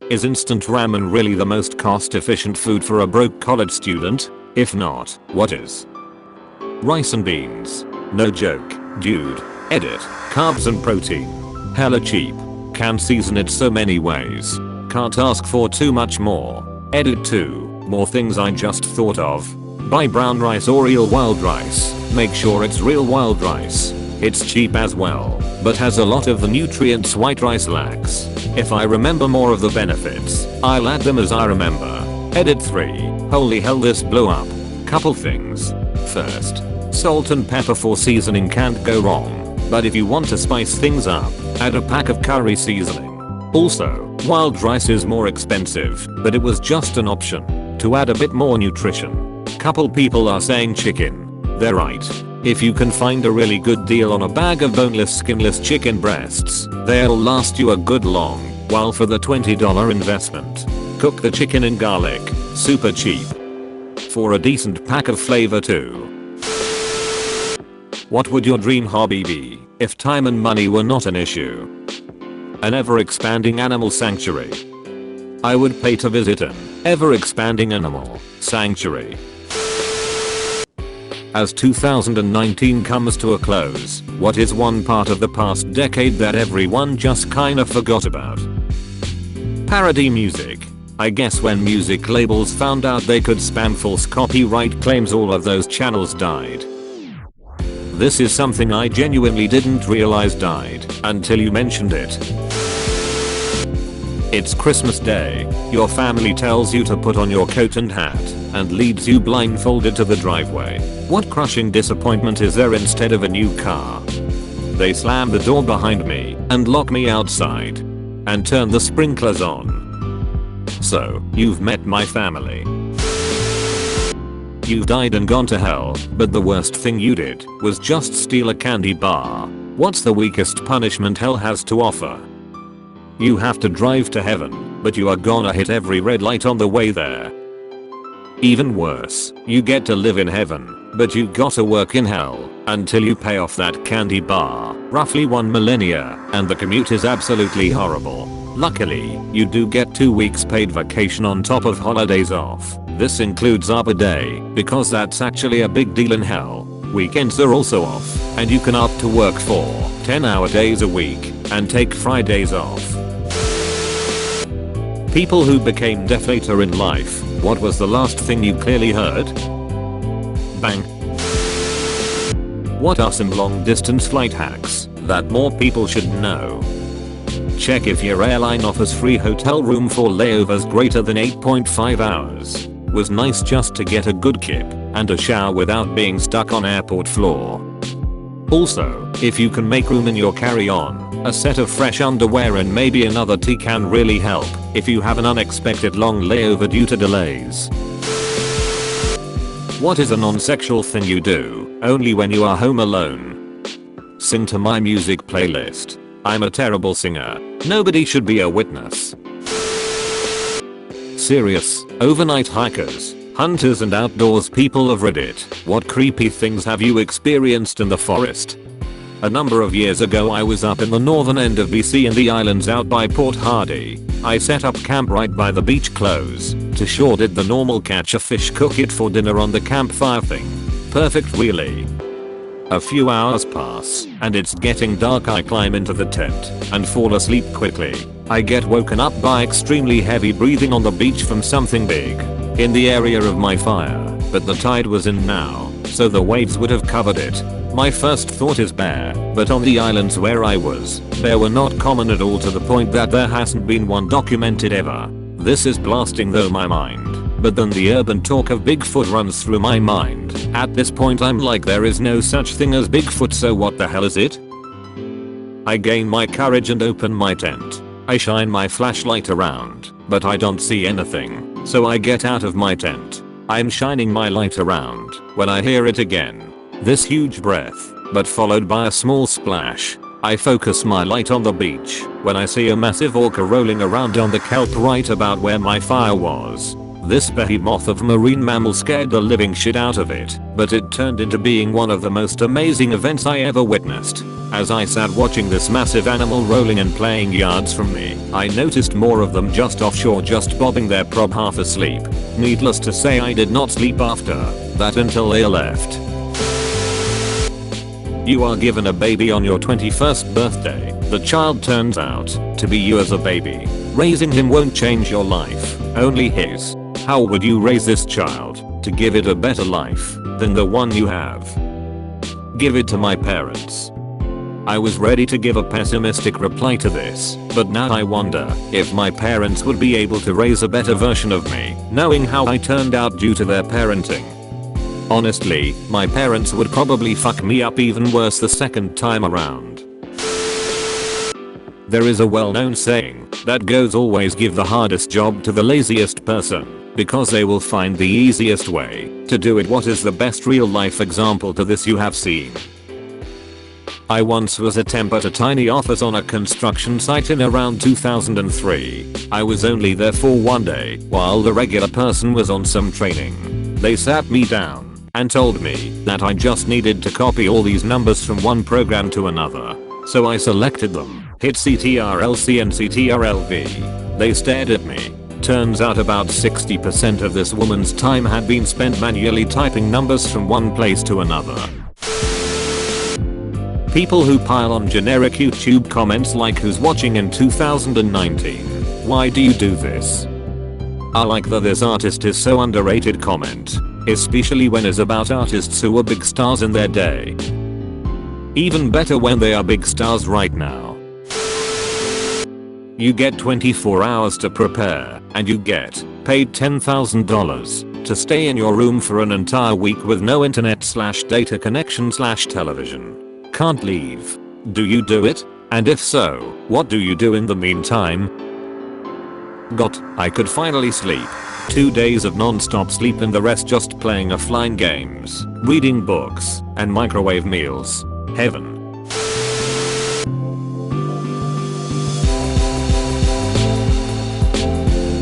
Is instant ramen really the most cost-efficient food for a broke college student? If not, what is? Rice and beans. No joke, dude. Edit. Carbs and protein. Hella cheap. Can season it so many ways. Can't ask for too much more. Edit 2. More things I just thought of. Buy brown rice or real wild rice. Make sure it's real wild rice. It's cheap as well, but has a lot of the nutrients white rice lacks. If I remember more of the benefits, I'll add them as I remember. Edit 3. Holy hell, this blew up. Couple things. First, salt and pepper for seasoning can't go wrong. But if you want to spice things up, add a pack of curry seasoning. Also, wild rice is more expensive, but it was just an option to add a bit more nutrition. Couple people are saying chicken. They're right. If you can find a really good deal on a bag of boneless skinless chicken breasts, they'll last you a good long while for the $20 investment. Cook the chicken in garlic, super cheap. For a decent pack of flavor too. What would your dream hobby be if time and money were not an issue? An ever-expanding animal sanctuary. I would pay to visit an ever-expanding animal sanctuary. As 2019 comes to a close, what is one part of the past decade that everyone just kinda forgot about? Parody music. I guess when music labels found out they could spam false copyright claims, all of those channels died. This is something I genuinely didn't realize died until you mentioned it. It's Christmas Day. Your family tells you to put on your coat and hat and leads you blindfolded to the driveway. What crushing disappointment is there instead of a new car? They slam the door behind me and lock me outside and turn the sprinklers on. So, you've met my family. You've died and gone to hell, but the worst thing you did was just steal a candy bar. What's the weakest punishment hell has to offer? You have to drive to heaven, but you are gonna hit every red light on the way there. Even worse, you get to live in heaven, but you gotta work in hell until you pay off that candy bar, roughly 1 millennia, and the commute is absolutely horrible. Luckily, you do get 2 weeks paid vacation on top of holidays off. This includes Arbor Day, because that's actually a big deal in hell. Weekends are also off, and you can opt to work 4 10-hour days a week and take Fridays off. People who became deaf later in life, what was the last thing you clearly heard? Bang. What are some long distance flight hacks that more people should know? Check if your airline offers free hotel room for layovers greater than 8.5 hours. Was nice just to get a good kip and a shower without being stuck on airport floor. Also, if you can make room in your carry-on, a set of fresh underwear and maybe another tea can really help if you have an unexpected long layover due to delays. What is a non-sexual thing you do only when you are home alone? Sing to my music playlist. I'm a terrible singer. Nobody should be a witness. Serious, overnight hikers, hunters and outdoors people of Reddit, what creepy things have you experienced in the forest? A number of years ago I was up in the northern end of BC in the islands out by Port Hardy. I set up camp right by the beach close to shore, did the normal catch a fish, cook it for dinner on the campfire thing. Perfect really. A few hours pass and it's getting dark. I climb into the tent and fall asleep quickly. I get woken up by extremely heavy breathing on the beach from something big in the area of my fire, but the tide was in now, so the waves would have covered it. My first thought is bear, but on the islands where I was, bear were not common at all, to the point that there hasn't been one documented ever. This is blasting though my mind, but then the urban talk of Bigfoot runs through my mind. At this point I'm like, there is no such thing as Bigfoot, so what the hell is it? I gain my courage and open my tent. I shine my flashlight around, but I don't see anything, so I get out of my tent. I'm shining my light around when I hear it again. This huge breath, but followed by a small splash. I focus my light on the beach when I see a massive orca rolling around on the kelp right about where my fire was. This behemoth of marine mammal scared the living shit out of it, but it turned into being one of the most amazing events I ever witnessed. As I sat watching this massive animal rolling and playing yards from me, I noticed more of them just offshore, just bobbing their prob half asleep. Needless to say, I did not sleep after that until they left. You are given a baby on your 21st birthday. The child turns out to be you as a baby. Raising him won't change your life, only his. How would you raise this child to give it a better life than the one you have? Give it to my parents. I was ready to give a pessimistic reply to this, but now I wonder if my parents would be able to raise a better version of me, knowing how I turned out due to their parenting. Honestly, my parents would probably fuck me up even worse the second time around. There is a well-known saying that goes, always give the hardest job to the laziest person, because they will find the easiest way to do it. What is the best real-life example to this you have seen? I once was a temp at a tiny office on a construction site in around 2003. I was only there for one day while the regular person was on some training. They sat me down and told me that I just needed to copy all these numbers from one program to another. So I selected them, hit CTRL-C and CTRL-V. They stared at me. Turns out about 60% of this woman's time had been spent manually typing numbers from one place to another. People who pile on generic YouTube comments like who's watching in 2019. Why do you do this? I like the "this artist is so underrated" comment, especially when it's about artists who were big stars in their day. Even better when they are big stars right now. You get 24 hours to prepare, and you get paid $10,000 to stay in your room for an entire week with no internet/data connection/television. Can't leave. Do you do it? And if so, what do you do in the meantime? I could finally sleep. 2 days of non-stop sleep and the rest just playing offline games, reading books, and microwave meals. Heaven.